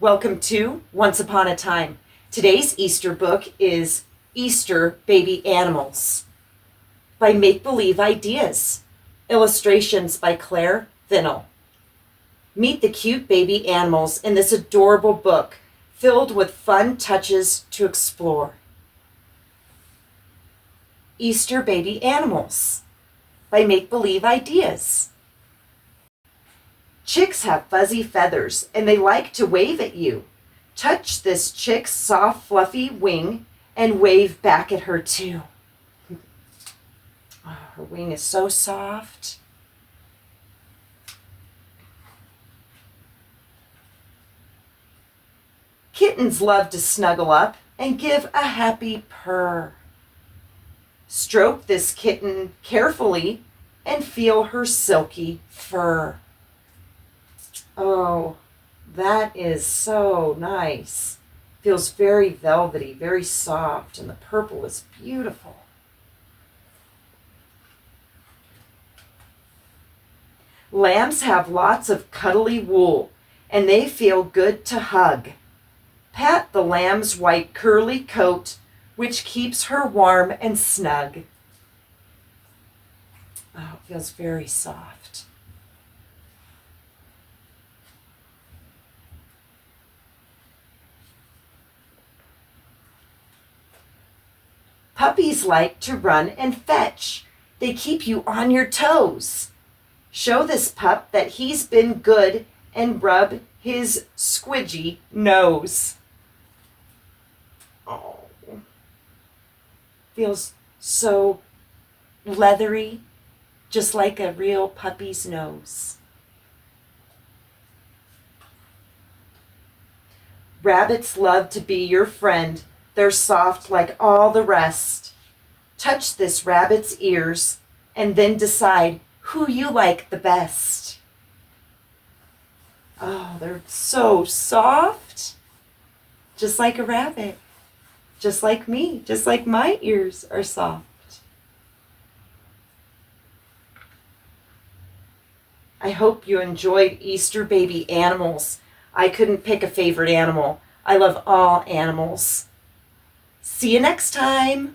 Welcome to Once Upon a Time. Today's Easter book is Easter Baby Animals by Make Believe Ideas. Illustrations by Claire Vinnell. Meet the cute baby animals in this adorable book filled with fun touches to explore. Easter Baby Animals by Make Believe Ideas. Chicks have fuzzy feathers and they like to wave at you. Touch this chick's soft, fluffy wing and wave back at her too. Oh, her wing is so soft. Kittens love to snuggle up and give a happy purr. Stroke this kitten carefully and feel her silky fur. Oh, that is so nice. Feels very velvety, very soft, and the purple is beautiful. Lambs have lots of cuddly wool, and they feel good to hug. Pat the lamb's white curly coat, which keeps her warm and snug. Oh, it feels very soft. Puppies like to run and fetch. They keep you on your toes. Show this pup that he's been good and rub his squidgy nose. Oh, feels so leathery, just like a real puppy's nose. Rabbits love to be your friend. They're soft like all the rest. Touch this rabbit's ears and then decide who you like the best. Oh, they're so soft. Just like a rabbit. Just like me. Just like my ears are soft. I hope you enjoyed Easter Baby Animals. I couldn't pick a favorite animal. I love all animals. See you next time.